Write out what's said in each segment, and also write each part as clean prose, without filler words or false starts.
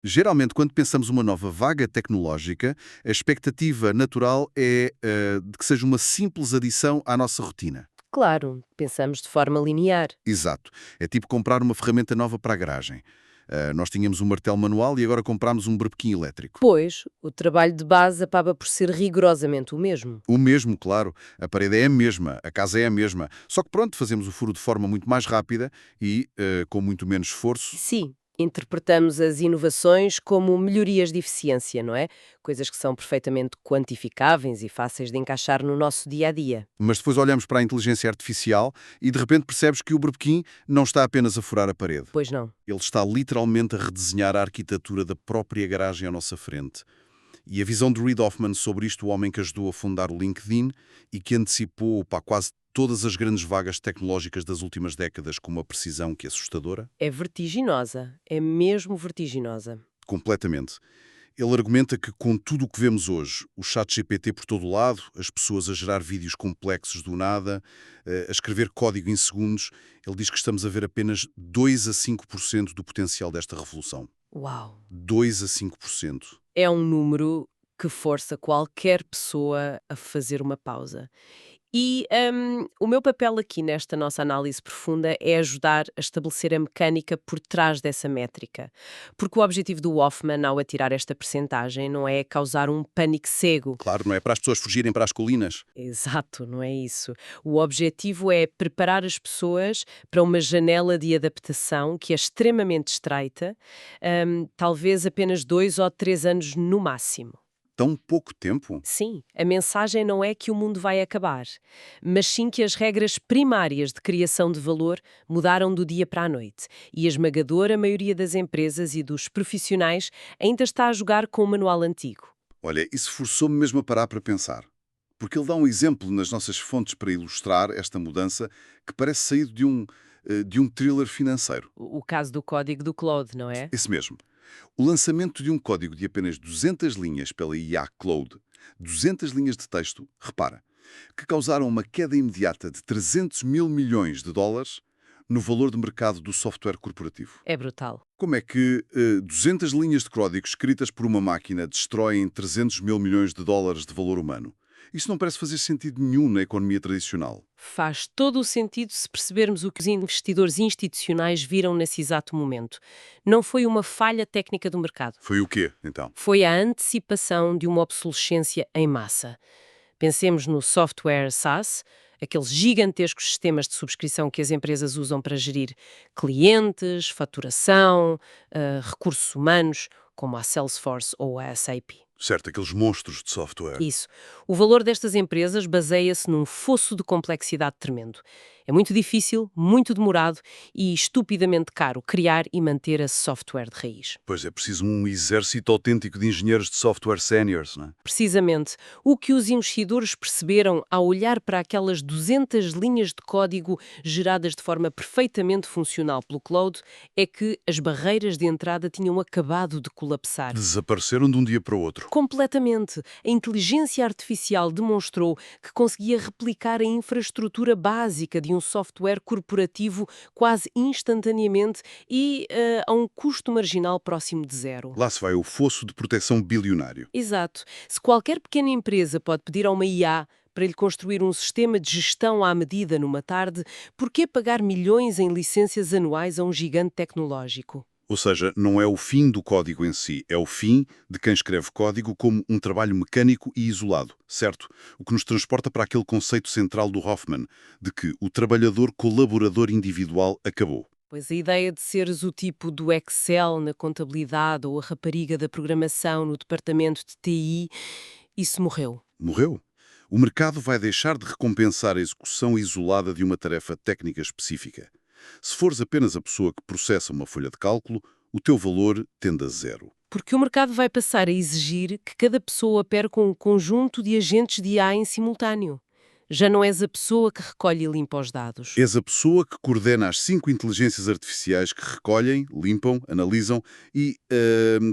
Geralmente, quando pensamos uma nova vaga tecnológica, a expectativa natural é de que seja uma simples adição à nossa rotina. Claro, pensamos de forma linear. Exato. É tipo comprar uma ferramenta nova para a garagem. Nós tínhamos um martelo manual e agora compramos um berbequim elétrico. Pois, o trabalho de base acaba por ser rigorosamente o mesmo. O mesmo, claro. A parede é a mesma, a casa é a mesma. Só que pronto, fazemos o furo de forma muito mais rápida e com muito menos esforço. Sim, interpretamos as inovações como melhorias de eficiência, não é? Coisas que são perfeitamente quantificáveis e fáceis de encaixar no nosso dia a dia. Mas depois olhamos para a inteligência artificial e de repente percebes que o berbequim não está apenas a furar a parede. Pois não. Ele está literalmente a redesenhar a arquitetura da própria garagem à nossa frente. E a visão de Reid Hoffman sobre isto, o homem que ajudou a fundar o LinkedIn e que antecipou para quase todas as grandes vagas tecnológicas das últimas décadas com uma precisão que é assustadora, É vertiginosa, é mesmo vertiginosa. completamente. Ele argumenta que com tudo o que vemos hoje, o chat GPT por todo o lado, as pessoas a gerar vídeos complexos do nada, a escrever código em segundos, ele diz que estamos a ver apenas 2 a 5% do potencial desta revolução. Uau! 2 a 5%. É um número que força qualquer pessoa a fazer uma pausa. E o meu papel aqui nesta nossa análise profunda é ajudar a estabelecer a mecânica por trás dessa métrica. Porque o objetivo do Hoffman ao atirar esta percentagem não é causar um pânico cego. Claro, não é para as pessoas fugirem para as colinas. Exato, não é isso. O objetivo é preparar as pessoas para uma janela de adaptação que é extremamente estreita, talvez apenas 2 ou 3 anos no máximo. Tão pouco tempo? Sim, a mensagem não é que o mundo vai acabar, mas sim que as regras primárias de criação de valor mudaram do dia para a noite e a esmagadora maioria das empresas e dos profissionais ainda está a jogar com o manual antigo. Olha, isso forçou-me mesmo a parar para pensar. Porque ele dá um exemplo nas nossas fontes para ilustrar esta mudança que parece saído de um thriller financeiro. O caso do código do Claude, não é? Esse mesmo. O lançamento de um código de apenas 200 linhas pela IA Claude, 200 linhas de texto, repara, que causaram uma queda imediata de 300 mil milhões de dólares no valor de mercado do software corporativo. É brutal. Como é que 200 linhas de código escritas por uma máquina destroem 300 mil milhões de dólares de valor humano? Isso não parece fazer sentido nenhum na economia tradicional. Faz todo o sentido se percebermos o que os investidores institucionais viram nesse exato momento. Não foi uma falha técnica do mercado. Foi o quê, então? Foi a antecipação de uma obsolescência em massa. Pensemos no software SaaS, aqueles gigantescos sistemas de subscrição que as empresas usam para gerir clientes, faturação, recursos humanos, como a Salesforce ou a SAP. Certo, aqueles monstros de software. Isso. O valor destas empresas baseia-se num fosso de complexidade tremendo. É muito difícil, muito demorado e estupidamente caro criar e manter esse software de raiz. Pois é preciso um exército autêntico de engenheiros de software séniores, não é? Precisamente, o que os investidores perceberam ao olhar para aquelas 200 linhas de código geradas de forma perfeitamente funcional pelo Claude é que as barreiras de entrada tinham acabado de colapsar. Desapareceram de um dia para o outro. Completamente. A inteligência artificial demonstrou que conseguia replicar a infraestrutura básica de um software corporativo quase instantaneamente e a um custo marginal próximo de zero. Lá se vai o fosso de proteção bilionário. Exato. Se qualquer pequena empresa pode pedir a uma IA para lhe construir um sistema de gestão à medida numa tarde, por que pagar milhões em licenças anuais a um gigante tecnológico? Ou seja, não é o fim do código em si, é o fim de quem escreve código como um trabalho mecânico e isolado, certo? O que nos transporta para aquele conceito central do Hoffman, de que o trabalhador colaborador individual acabou. Pois a ideia de seres o tipo do Excel na contabilidade ou a rapariga da programação no departamento de TI, isso morreu. Morreu? O mercado vai deixar de recompensar a execução isolada de uma tarefa técnica específica. Se fores apenas a pessoa que processa uma folha de cálculo, o teu valor tende a zero. Porque o mercado vai passar a exigir que cada pessoa perca um conjunto de agentes de IA em simultâneo. Já não és a pessoa que recolhe e limpa os dados. És a pessoa que coordena as 5 inteligências artificiais que recolhem, limpam, analisam e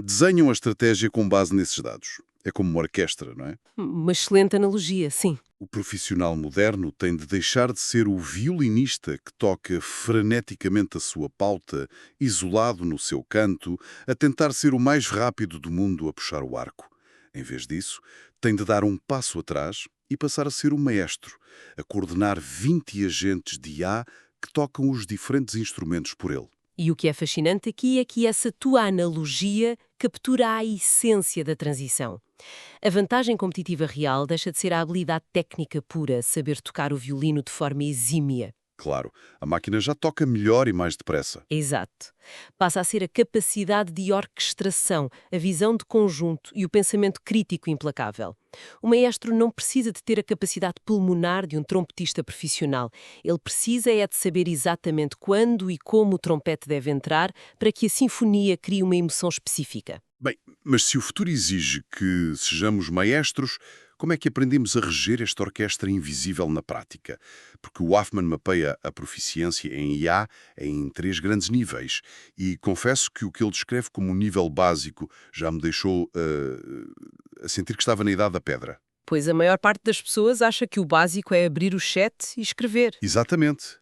desenham a estratégia com base nesses dados. É como uma orquestra, não é? Uma excelente analogia, sim. O profissional moderno tem de deixar de ser o violinista que toca freneticamente a sua pauta, isolado no seu canto, a tentar ser o mais rápido do mundo a puxar o arco. Em vez disso, tem de dar um passo atrás e passar a ser o maestro, a coordenar 20 agentes de IA que tocam os diferentes instrumentos por ele. E o que é fascinante aqui é que essa tua analogia captura a essência da transição. A vantagem competitiva real deixa de ser a habilidade técnica pura, saber tocar o violino de forma exímia. Claro, a máquina já toca melhor e mais depressa. Exato. Passa a ser a capacidade de orquestração, a visão de conjunto e o pensamento crítico implacável. O maestro não precisa de ter a capacidade pulmonar de um trompetista profissional. Ele precisa é de saber exatamente quando e como o trompete deve entrar para que a sinfonia crie uma emoção específica. Bem, mas se o futuro exige que sejamos maestros, como é que aprendemos a reger esta orquestra invisível na prática? Porque o Hoffman mapeia a proficiência em IA em 3 grandes níveis. E confesso que o que ele descreve como um nível básico já me deixou a sentir que estava na idade da pedra. Pois a maior parte das pessoas acha que o básico é abrir o chat e escrever. Exatamente.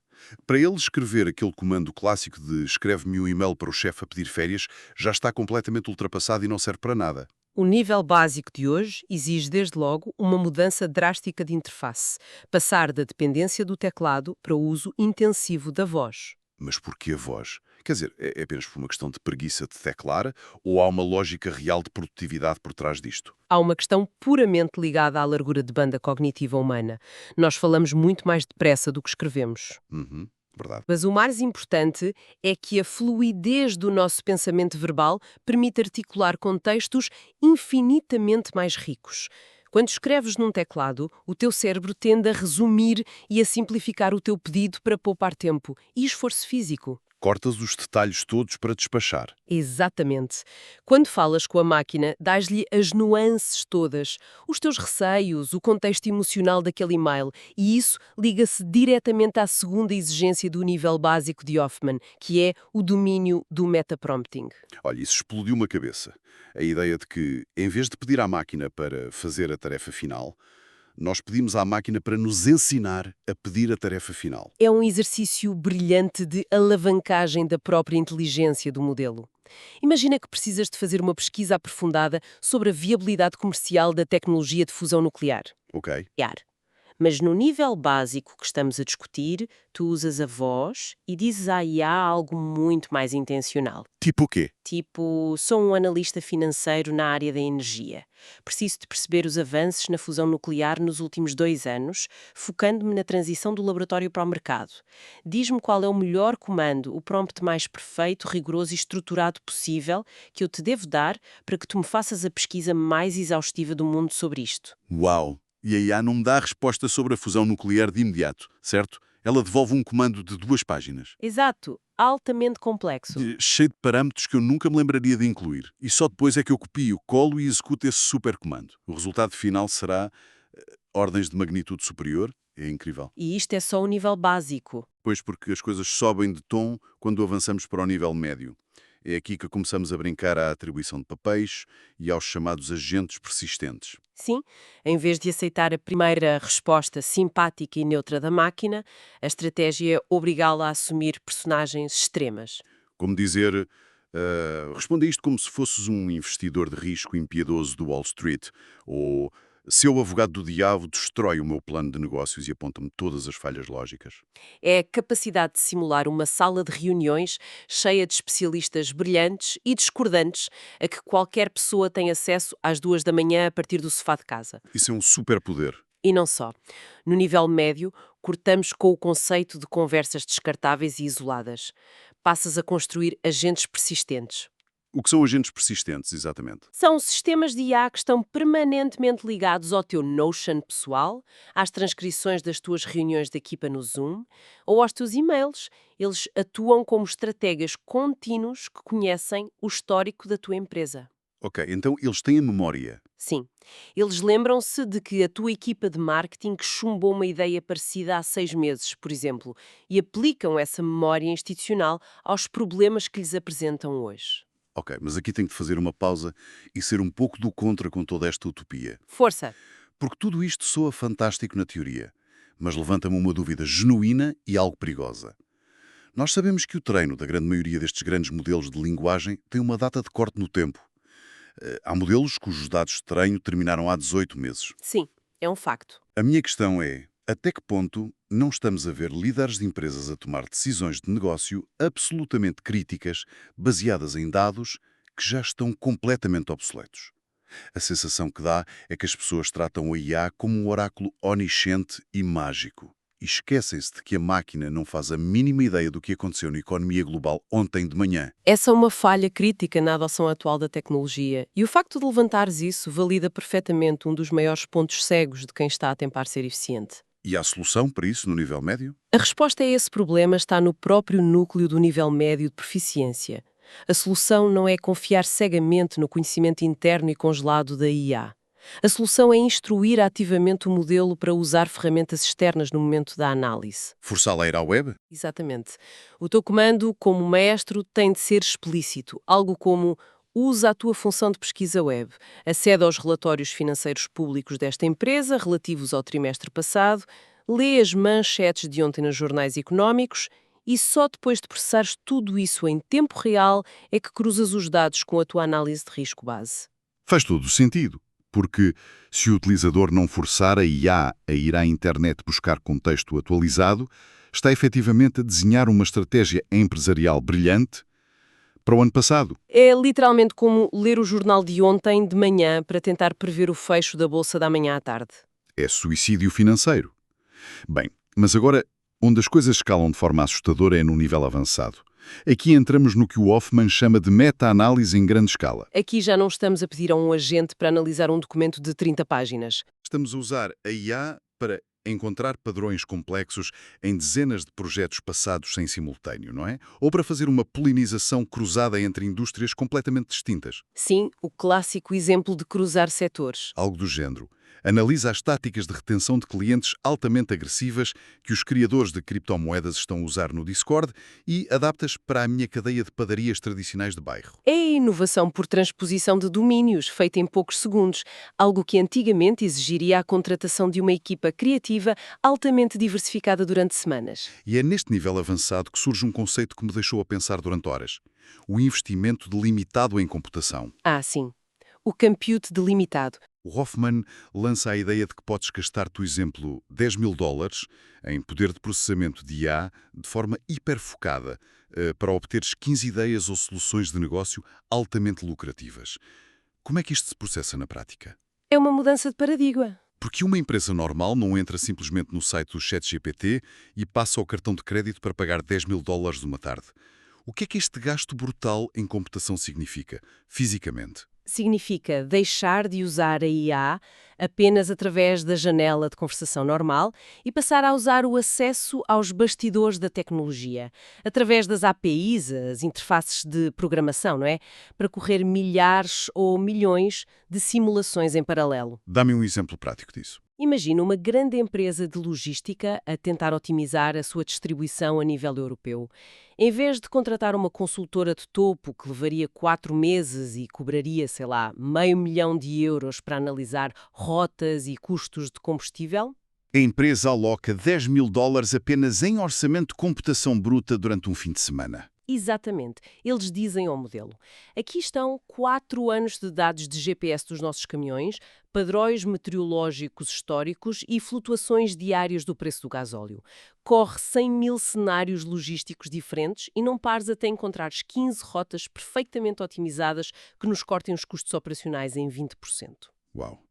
Para ele escrever aquele comando clássico de escreve-me um e-mail para o chefe a pedir férias já está completamente ultrapassado e não serve para nada. O nível básico de hoje exige, desde logo, uma mudança drástica de interface, passar da dependência do teclado para o uso intensivo da voz. Mas porquê a voz? Quer dizer, é apenas por uma questão de preguiça de teclar ou há uma lógica real de produtividade por trás disto? Há uma questão puramente ligada à largura de banda cognitiva humana. Nós falamos muito mais depressa do que escrevemos. Uhum, verdade. Mas o mais importante é que a fluidez do nosso pensamento verbal permite articular contextos infinitamente mais ricos. Quando escreves num teclado, o teu cérebro tende a resumir e a simplificar o teu pedido para poupar tempo e esforço físico. Cortas os detalhes todos para despachar. Exatamente. Quando falas com a máquina, dás-lhe as nuances todas, os teus receios, o contexto emocional daquele e-mail, e isso liga-se diretamente à segunda exigência do nível básico de Hoffman, que é o domínio do metaprompting. Olha, isso explodiu uma cabeça. A ideia de que, em vez de pedir à máquina para fazer a tarefa final, nós pedimos à máquina para nos ensinar a pedir a tarefa final. É um exercício brilhante de alavancagem da própria inteligência do modelo. Imagina que precisas de fazer uma pesquisa aprofundada sobre a viabilidade comercial da tecnologia de fusão nuclear. Ok? Nuclear. Mas no nível básico que estamos a discutir, tu usas a voz e dizes à IA algo muito mais intencional. Tipo o quê? Tipo, sou um analista financeiro na área da energia. Preciso de perceber os avanços na fusão nuclear nos últimos 2 anos, focando-me na transição do laboratório para o mercado. Diz-me qual é o melhor comando, o prompt mais perfeito, rigoroso e estruturado possível que eu te devo dar para que tu me faças a pesquisa mais exaustiva do mundo sobre isto. Uau! E a IA não me dá a resposta sobre a fusão nuclear de imediato, certo? Ela devolve um comando de 2 páginas. Exato, altamente complexo. Cheio de parâmetros que eu nunca me lembraria de incluir. E só depois é que eu copio, colo e executo esse super comando. O resultado final será ordens de magnitude superior. É incrível. E isto é só o nível básico. Pois porque as coisas sobem de tom quando avançamos para o nível médio. É aqui que começamos a brincar à atribuição de papéis e aos chamados agentes persistentes. Sim, em vez de aceitar a primeira resposta simpática e neutra da máquina, a estratégia é obrigá-la a assumir personagens extremas. Como dizer, responde a isto como se fosses um investidor de risco impiedoso do Wall Street, ou seu advogado do diabo destrói o meu plano de negócios e aponta-me todas as falhas lógicas. É a capacidade de simular uma sala de reuniões cheia de especialistas brilhantes e discordantes a que qualquer pessoa tem acesso às 2 da manhã a partir do sofá de casa. Isso é um superpoder. E não só. No nível médio, cortamos com o conceito de conversas descartáveis e isoladas. Passas a construir agentes persistentes. O que são agentes persistentes, exatamente? São sistemas de IA que estão permanentemente ligados ao teu Notion pessoal, às transcrições das tuas reuniões de equipa no Zoom ou aos teus e-mails. Eles atuam como estrategas contínuos que conhecem o histórico da tua empresa. Ok, então eles têm a memória. Sim. Eles lembram-se de que a tua equipa de marketing chumbou uma ideia parecida há 6 meses, por exemplo, e aplicam essa memória institucional aos problemas que lhes apresentam hoje. Ok, mas aqui tenho de fazer uma pausa e ser um pouco do contra com toda esta utopia. Força! Porque tudo isto soa fantástico na teoria, mas levanta-me uma dúvida genuína e algo perigosa. Nós sabemos que o treino da grande maioria destes grandes modelos de linguagem tem uma data de corte no tempo. Há modelos cujos dados de treino terminaram há 18 meses. Sim, é um facto. A minha questão é, até que ponto não estamos a ver líderes de empresas a tomar decisões de negócio absolutamente críticas, baseadas em dados que já estão completamente obsoletos? A sensação que dá é que as pessoas tratam a IA como um oráculo onisciente e mágico. E esquecem-se de que a máquina não faz a mínima ideia do que aconteceu na economia global ontem de manhã. Essa é uma falha crítica na adoção atual da tecnologia, e o facto de levantares isso valida perfeitamente um dos maiores pontos cegos de quem está a tentar ser eficiente. E há solução para isso no nível médio? A resposta a esse problema está no próprio núcleo do nível médio de proficiência. A solução não é confiar cegamente no conhecimento interno e congelado da IA. A solução é instruir ativamente o modelo para usar ferramentas externas no momento da análise. Forçá-la a ir à web? Exatamente. O teu comando, como maestro, tem de ser explícito. Algo como: usa a tua função de pesquisa web, acede aos relatórios financeiros públicos desta empresa relativos ao trimestre passado, lê as manchetes de ontem nos jornais económicos e só depois de processares tudo isso em tempo real é que cruzas os dados com a tua análise de risco base. Faz todo o sentido, porque se o utilizador não forçar a IA a ir à internet buscar contexto atualizado, está efetivamente a desenhar uma estratégia empresarial brilhante para o ano passado. É literalmente como ler o jornal de ontem de manhã para tentar prever o fecho da bolsa da manhã à tarde. É suicídio financeiro. Bem, mas agora, onde as coisas escalam de forma assustadora é no nível avançado. Aqui entramos no que o Hoffman chama de meta-análise em grande escala. Aqui já não estamos a pedir a um agente para analisar um documento de 30 páginas. Estamos a usar a IA para encontrar padrões complexos em dezenas de projetos passados em simultâneo, não é? Ou para fazer uma polinização cruzada entre indústrias completamente distintas. Sim, o clássico exemplo de cruzar setores. Algo do género. Analisa as táticas de retenção de clientes altamente agressivas que os criadores de criptomoedas estão a usar no Discord e adapta-as para a minha cadeia de padarias tradicionais de bairro. É a inovação por transposição de domínios, feita em poucos segundos, algo que antigamente exigiria a contratação de uma equipa criativa altamente diversificada durante semanas. E é neste nível avançado que surge um conceito que me deixou a pensar durante horas. O investimento delimitado em computação. Ah, sim. O compute delimitado. O Hoffman lança a ideia de que podes gastar, por exemplo, $10.000 em poder de processamento de IA de forma hiperfocada para obteres 15 ideias ou soluções de negócio altamente lucrativas. Como é que isto se processa na prática? É uma mudança de paradigma. Porque uma empresa normal não entra simplesmente no site do ChatGPT e passa o cartão de crédito para pagar $10.000 uma tarde. O que é que este gasto brutal em computação significa, fisicamente? Significa deixar de usar a IA apenas através da janela de conversação normal e passar a usar o acesso aos bastidores da tecnologia, através das APIs, as interfaces de programação, não é? Para correr milhares ou milhões de simulações em paralelo. Dá-me um exemplo prático disso. Imagina uma grande empresa de logística a tentar otimizar a sua distribuição a nível europeu. Em vez de contratar uma consultora de topo que levaria 4 meses e cobraria, sei lá, €500.000 para analisar rotas e custos de combustível, A empresa aloca $10.000 apenas em orçamento de computação bruta durante um fim de semana. exatamente, eles dizem ao modelo: aqui estão 4 anos de dados de GPS dos nossos caminhões, padrões meteorológicos históricos e flutuações diárias do preço do gasóleo. Corre 100.000 cenários logísticos diferentes e não pares até encontrares 15 rotas perfeitamente otimizadas que nos cortem os custos operacionais em 20%. Uau!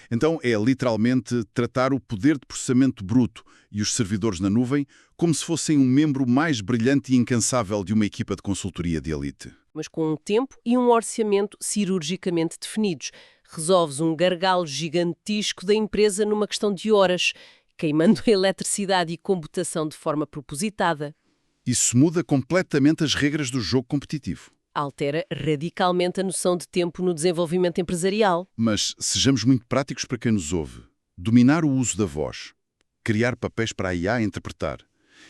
Então é literalmente tratar o poder de processamento bruto e os servidores na nuvem como se fossem um membro mais brilhante e incansável de uma equipa de consultoria de elite. Mas com um tempo e um orçamento cirurgicamente definidos. Resolves um gargalo gigantesco da empresa numa questão de horas, queimando a eletricidade e computação de forma propositada. Isso muda completamente as regras do jogo competitivo. Altera radicalmente a noção de tempo no desenvolvimento empresarial. Mas sejamos muito práticos para quem nos ouve. Dominar o uso da voz, criar papéis para a IA interpretar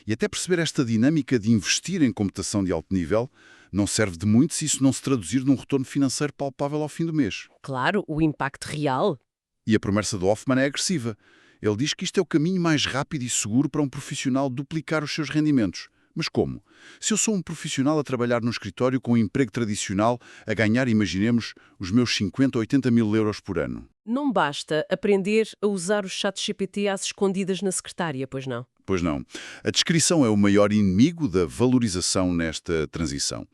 e até perceber esta dinâmica de investir em computação de alto nível não serve de muito se isso não se traduzir num retorno financeiro palpável ao fim do mês. Claro, o impacto real. E a promessa de Hoffman é agressiva. Ele diz que isto é o caminho mais rápido e seguro para um profissional duplicar os seus rendimentos. Mas como? Se eu sou um profissional a trabalhar no escritório com um emprego tradicional, a ganhar, imaginemos, os meus 50 ou 80 mil euros por ano. Não basta aprender a usar o ChatGPT às escondidas na secretária, pois não? Pois não. A descrição é o maior inimigo da valorização nesta transição.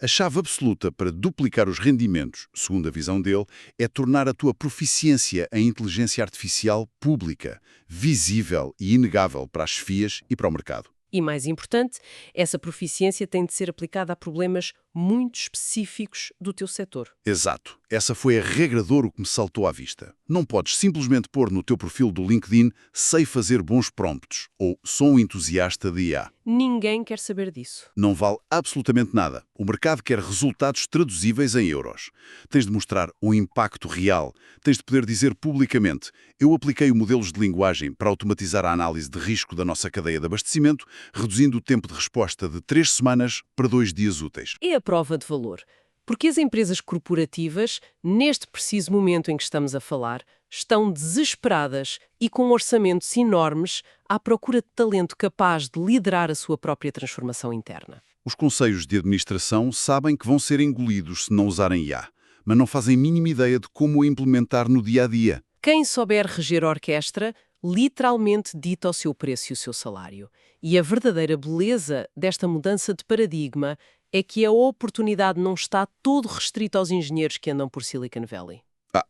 A chave absoluta para duplicar os rendimentos, segundo a visão dele, é tornar a tua proficiência em inteligência artificial pública, visível e inegável para as chefias e para o mercado. E mais importante, essa proficiência tem de ser aplicada a problemas muito específicos do teu setor. Exato. Essa foi a regra de ouro que me saltou à vista. Não podes simplesmente pôr no teu perfil do LinkedIn "sei fazer bons prompts" ou "sou um entusiasta de IA". Ninguém quer saber disso. Não vale absolutamente nada. O mercado quer resultados traduzíveis em euros. Tens de mostrar um impacto real. Tens de poder dizer publicamente: eu apliquei modelos de linguagem para automatizar a análise de risco da nossa cadeia de abastecimento, reduzindo o tempo de resposta de 3 semanas para 2 dias úteis. É a prova de valor. Porque as empresas corporativas, neste preciso momento em que estamos a falar, estão desesperadas e com orçamentos enormes à procura de talento capaz de liderar a sua própria transformação interna. Os conselhos de administração sabem que vão ser engolidos se não usarem IA, mas não fazem mínima ideia de como o implementar no dia-a-dia. Quem souber reger a orquestra, literalmente dita o seu preço e o seu salário. E a verdadeira beleza desta mudança de paradigma é que a oportunidade não está todo restrita aos engenheiros que andam por Silicon Valley.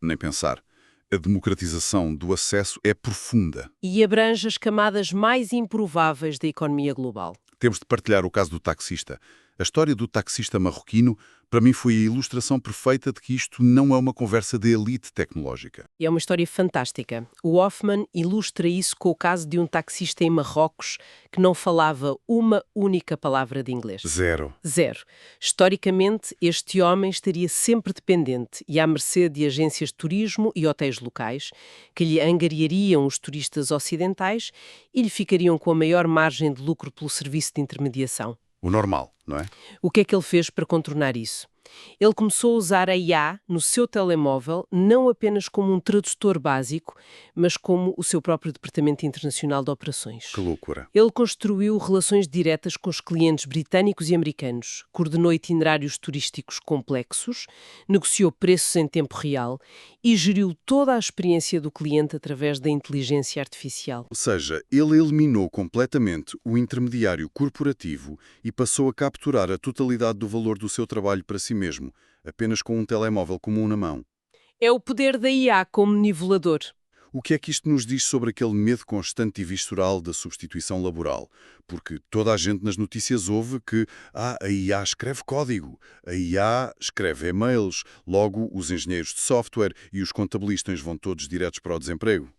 Nem pensar. A democratização do acesso é profunda. E abrange as camadas mais improváveis da economia global. Temos de partilhar o caso do taxista. A história do taxista marroquino, para mim, foi a ilustração perfeita de que isto não é uma conversa de elite tecnológica. E é uma história fantástica. O Hoffman ilustra isso com o caso de um taxista em Marrocos que não falava uma única palavra de inglês. Zero. Historicamente, este homem estaria sempre dependente e à mercê de agências de turismo e hotéis locais que lhe angariariam os turistas ocidentais e lhe ficariam com a maior margem de lucro pelo serviço de intermediação. O normal, não é? O que é que ele fez para contornar isso? Ele começou a usar a IA no seu telemóvel não apenas como um tradutor básico, mas como o seu próprio Departamento Internacional de Operações. Que loucura. Ele construiu relações diretas com os clientes britânicos e americanos, coordenou itinerários turísticos complexos, negociou preços em tempo real e geriu toda a experiência do cliente através da inteligência artificial. Ou seja, ele eliminou completamente o intermediário corporativo e passou a capturar a totalidade do valor do seu trabalho para si mesmo, apenas com um telemóvel comum na mão. É o poder da IA como nivelador. O que é que isto nos diz sobre aquele medo constante e visceral da substituição laboral? Porque toda a gente nas notícias ouve que a IA escreve código, a IA escreve e-mails, logo os engenheiros de software e os contabilistas vão todos diretos para o desemprego.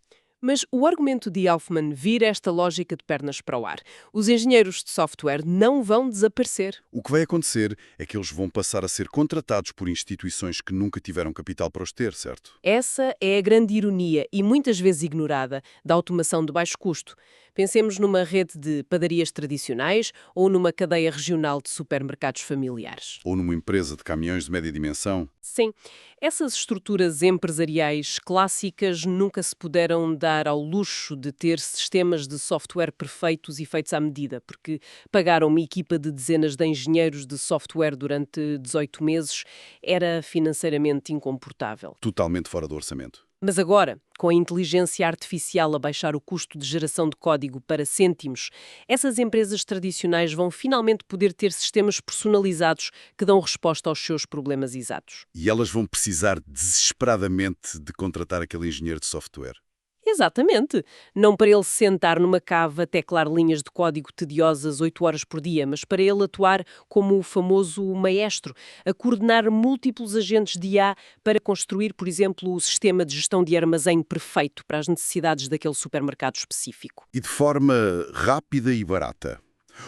Mas o argumento de Hoffman vira esta lógica de pernas para o ar. Os engenheiros de software não vão desaparecer. O que vai acontecer é que eles vão passar a ser contratados por instituições que nunca tiveram capital para os ter, certo? Essa é a grande ironia, e muitas vezes ignorada, da automação de baixo custo. Pensemos numa rede de padarias tradicionais ou numa cadeia regional de supermercados familiares. Ou numa empresa de caminhões de média dimensão. Sim, essas estruturas empresariais clássicas nunca se puderam dar ao luxo de ter sistemas de software perfeitos e feitos à medida, porque pagaram uma equipa de dezenas de engenheiros de software durante 18 meses era financeiramente incomportável. Totalmente fora do orçamento. Mas agora, com a inteligência artificial a baixar o custo de geração de código para cêntimos, essas empresas tradicionais vão finalmente poder ter sistemas personalizados que dão resposta aos seus problemas exatos. E elas vão precisar desesperadamente de contratar aquele engenheiro de software. Exatamente. Não para ele sentar numa cave a teclar linhas de código tediosas 8 horas por dia, mas para ele atuar como o famoso maestro, a coordenar múltiplos agentes de IA para construir, por exemplo, o sistema de gestão de armazém perfeito para as necessidades daquele supermercado específico. E de forma rápida e barata.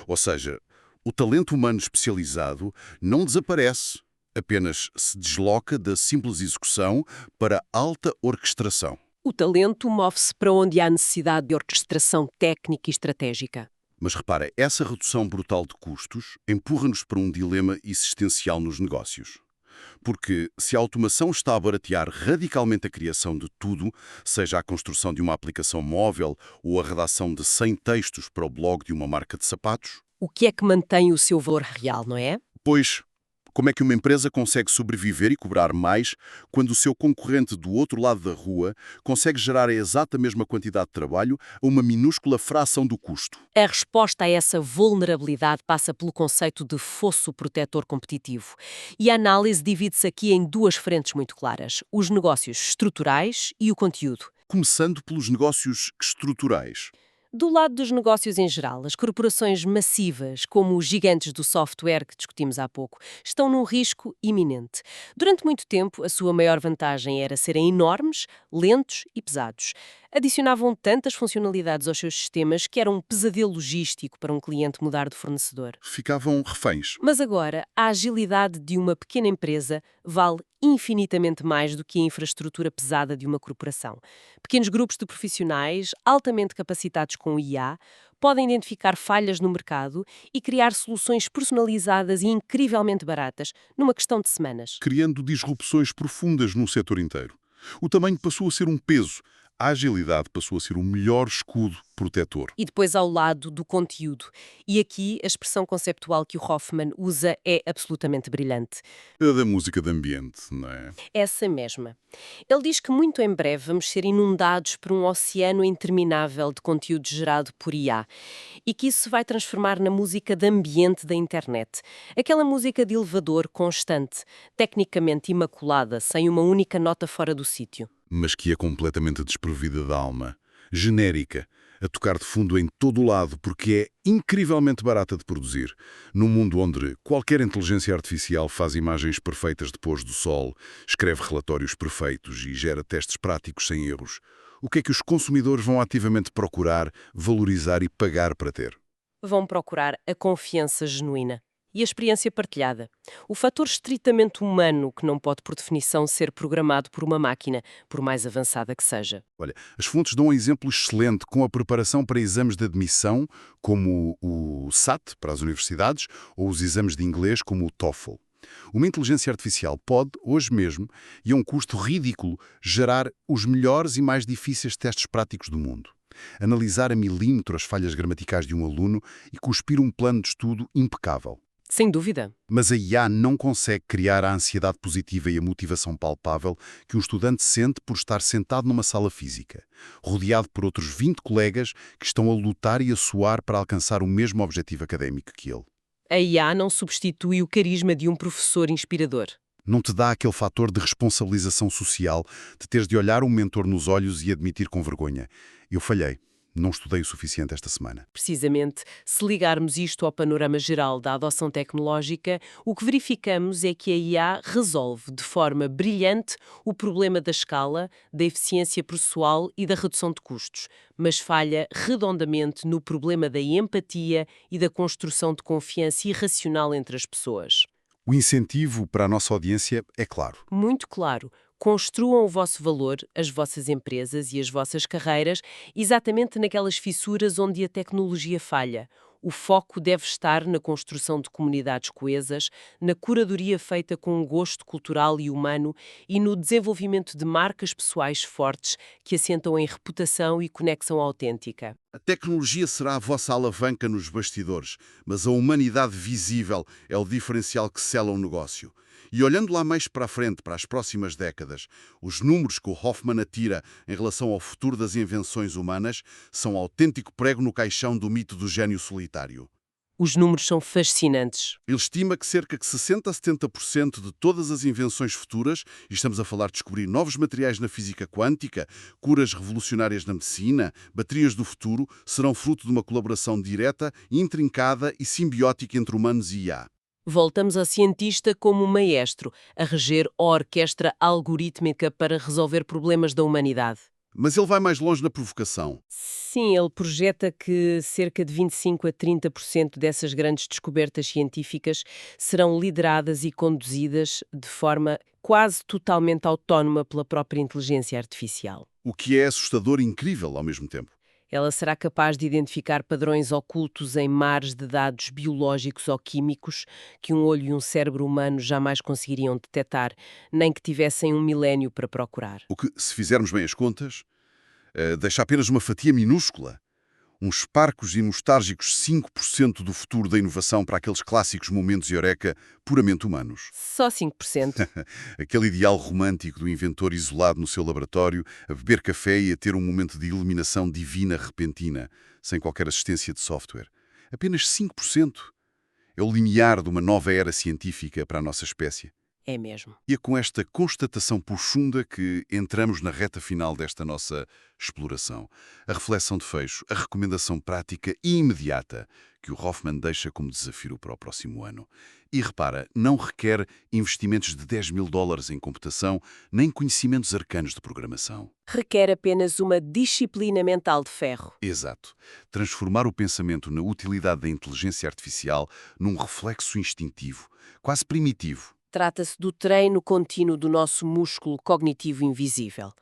Ou seja, O talento humano especializado não desaparece, apenas se desloca da simples execução para alta orquestração. O talento move-se para onde há necessidade de orquestração técnica e estratégica. Mas repara, essa redução brutal de custos empurra-nos para um dilema existencial nos negócios. Porque se a automação está a baratear radicalmente a criação de tudo, seja a construção de uma aplicação móvel ou a redação de 100 textos para o blog de uma marca de sapatos, O que é que mantém o seu valor real, não é? pois, como é que uma empresa consegue sobreviver e cobrar mais quando o seu concorrente do outro lado da rua consegue gerar a exata mesma quantidade de trabalho a uma minúscula fração do custo? A resposta a essa vulnerabilidade passa pelo conceito de fosso protetor competitivo. E a análise divide-se aqui em duas frentes muito claras: os negócios estruturais e o conteúdo. Começando pelos negócios estruturais. Do lado dos negócios em geral, as corporações massivas, como os gigantes do software que discutimos há pouco, estão num risco iminente. Durante muito tempo, a sua maior vantagem era serem enormes, lentos e pesados. Adicionavam tantas funcionalidades aos seus sistemas que era um pesadelo logístico para um cliente mudar de fornecedor. Ficavam reféns. Mas agora, a agilidade de uma pequena empresa vale infinitamente mais do que a infraestrutura pesada de uma corporação. Pequenos grupos de profissionais, altamente capacitados com o IA, podem identificar falhas no mercado e criar soluções personalizadas e incrivelmente baratas, numa questão de semanas. Criando disrupções profundas no setor inteiro. O tamanho passou a ser um peso. A agilidade passou a ser o melhor escudo protetor. E depois ao lado do conteúdo. E aqui a expressão conceptual que o Hoffman usa é absolutamente brilhante. A da música de ambiente, não é? Essa mesma. Ele diz que muito em breve vamos ser inundados por um oceano interminável de conteúdo gerado por IA e que isso se vai transformar na música de ambiente da internet. Aquela música de elevador constante, tecnicamente imaculada, sem uma única nota fora do sítio. Mas que é completamente desprovida de alma. Genérica, a tocar de fundo em todo o lado, porque é incrivelmente barata de produzir. Num mundo onde qualquer inteligência artificial faz imagens perfeitas de pôr do sol, escreve relatórios perfeitos e gera testes práticos sem erros, o que é que os consumidores vão ativamente procurar, valorizar e pagar para ter? Vão procurar a confiança genuína e a experiência partilhada. O fator estritamente humano que não pode, por definição, ser programado por uma máquina, por mais avançada que seja. Olha, as fontes dão um exemplo excelente com a preparação para exames de admissão, como o SAT, para as universidades, ou os exames de inglês, como o TOEFL. Uma inteligência artificial pode, hoje mesmo, e a um custo ridículo, gerar os melhores e mais difíceis testes práticos do mundo. Analisar a milímetro as falhas gramaticais de um aluno e cuspir um plano de estudo impecável. Sem dúvida. Mas a IA não consegue criar a ansiedade positiva e a motivação palpável que um estudante sente por estar sentado numa sala física, rodeado por outros 20 colegas que estão a lutar e a suar para alcançar o mesmo objetivo académico que ele. A IA não substitui o carisma de um professor inspirador. Não te dá aquele fator de responsabilização social de teres de olhar um mentor nos olhos e admitir com vergonha: eu falhei. Não estudei o suficiente esta semana. Precisamente, se ligarmos isto ao panorama geral da adoção tecnológica, o que verificamos é que a IA resolve de forma brilhante o problema da escala, da eficiência processual e da redução de custos, mas falha redondamente no problema da empatia e da construção de confiança irracional entre as pessoas. O incentivo para a nossa audiência é claro. Muito claro. Construam o vosso valor, as vossas empresas e as vossas carreiras, exatamente naquelas fissuras onde a tecnologia falha. O foco deve estar na construção de comunidades coesas, na curadoria feita com um gosto cultural e humano e no desenvolvimento de marcas pessoais fortes que assentam em reputação e conexão autêntica. A tecnologia será a vossa alavanca nos bastidores, mas a humanidade visível é o diferencial que sela o negócio. E olhando lá mais para a frente, para as próximas décadas, os números que o Hoffman atira em relação ao futuro das invenções humanas são autêntico prego no caixão do mito do gênio solitário. Os números são fascinantes. Ele estima que cerca de 60% a 70% de todas as invenções futuras, e estamos a falar de descobrir novos materiais na física quântica, curas revolucionárias na medicina, baterias do futuro, serão fruto de uma colaboração direta, intrincada e simbiótica entre humanos e IA. Voltamos ao cientista como maestro, a reger a orquestra algorítmica para resolver problemas da humanidade. Mas ele vai mais longe na provocação. Sim, ele projeta que cerca de 25 a 30% dessas grandes descobertas científicas serão lideradas e conduzidas de forma quase totalmente autónoma pela própria inteligência artificial. O que é assustador e incrível ao mesmo tempo. Ela será capaz de identificar padrões ocultos em mares de dados biológicos ou químicos que um olho e um cérebro humano jamais conseguiriam detectar, nem que tivessem um milénio para procurar. O que, se fizermos bem as contas, deixa apenas uma fatia minúscula. Uns parcos e nostálgicos 5% do futuro da inovação para aqueles clássicos momentos eureka puramente humanos. Só 5%. Aquele ideal romântico do inventor isolado no seu laboratório, a beber café e a ter um momento de iluminação divina repentina, sem qualquer assistência de software. Apenas 5% é o limiar de uma nova era científica para a nossa espécie. É mesmo. E é com esta constatação profunda que entramos na reta final desta nossa exploração. A reflexão de fecho, a recomendação prática e imediata que o Hoffman deixa como desafio para o próximo ano. E repara, não requer investimentos de $10.000 em computação, nem conhecimentos arcanos de programação. Requer apenas uma disciplina mental de ferro. Exato. Transformar o pensamento na utilidade da inteligência artificial num reflexo instintivo, quase primitivo. Trata-se do treino contínuo do nosso músculo cognitivo invisível.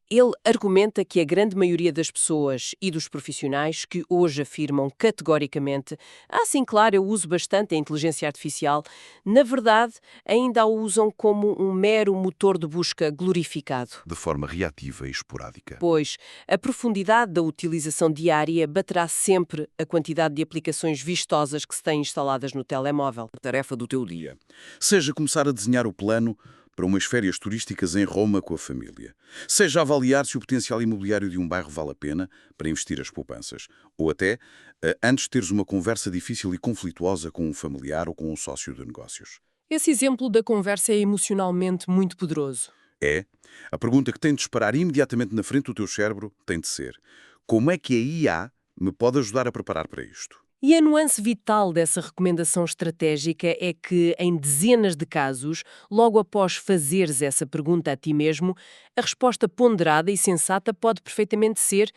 Ele argumenta que a grande maioria das pessoas e dos profissionais que hoje afirmam categoricamente sim, claro, eu uso bastante a inteligência artificial, na verdade, ainda a usam como um mero motor de busca glorificado. De forma reativa e esporádica. Pois, a profundidade da utilização diária baterá sempre a quantidade de aplicações vistosas que se têm instaladas no telemóvel. Tarefa do teu dia. Seja começar a desenhar o plano para umas férias turísticas em Roma com a família. Seja avaliar se o potencial imobiliário de um bairro vale a pena para investir as poupanças. Ou até, antes teres uma conversa difícil e conflituosa com um familiar ou com um sócio de negócios. Esse exemplo da conversa é emocionalmente muito poderoso. É. A pergunta que tem de disparar imediatamente na frente do teu cérebro tem de ser: como é que a IA me pode ajudar a preparar para isto? E a nuance vital dessa recomendação estratégica é que, em dezenas de casos, logo após fazeres essa pergunta a ti mesmo, a resposta ponderada e sensata pode perfeitamente ser: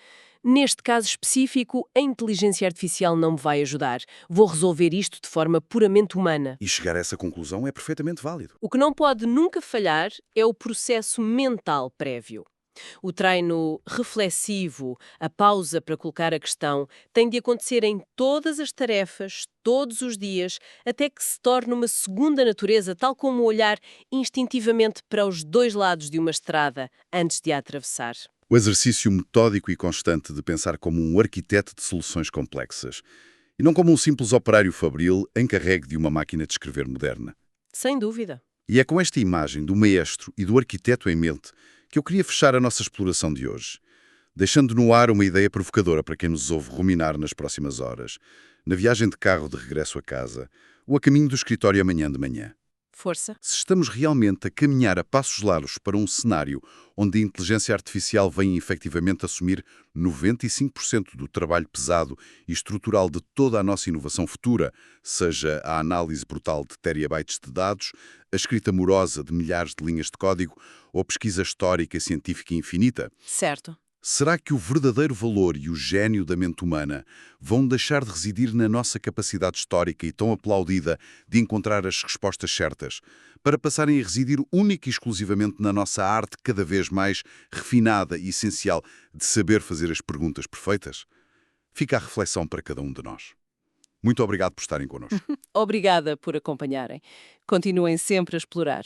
neste caso específico, a inteligência artificial não me vai ajudar. Vou resolver isto de forma puramente humana. E chegar a essa conclusão é perfeitamente válido. O que não pode nunca falhar é o processo mental prévio. O treino reflexivo, a pausa para colocar a questão, tem de acontecer em todas as tarefas, todos os dias, até que se torne uma segunda natureza, tal como olhar instintivamente para os dois lados de uma estrada antes de a atravessar. O exercício metódico e constante de pensar como um arquiteto de soluções complexas e não como um simples operário fabril encarregue de uma máquina de escrever moderna. Sem dúvida. E é com esta imagem do maestro e do arquiteto em mente que eu queria fechar a nossa exploração de hoje, deixando no ar uma ideia provocadora para quem nos ouve ruminar nas próximas horas, na viagem de carro de regresso a casa ou a caminho do escritório amanhã de manhã. Força. Se estamos realmente a caminhar a passos largos para um cenário onde a inteligência artificial vem efetivamente assumir 95% do trabalho pesado e estrutural de toda a nossa inovação futura, seja a análise brutal de terabytes de dados, a escrita morosa de milhares de linhas de código ou a pesquisa histórica e científica infinita, Certo. será que o verdadeiro valor e o gênio da mente humana vão deixar de residir na nossa capacidade histórica e tão aplaudida de encontrar as respostas certas, para passarem a residir única e exclusivamente na nossa arte cada vez mais refinada e essencial de saber fazer as perguntas perfeitas? Fica a reflexão para cada um de nós. Muito obrigado por estarem connosco. Obrigada por acompanharem. Continuem sempre a explorar.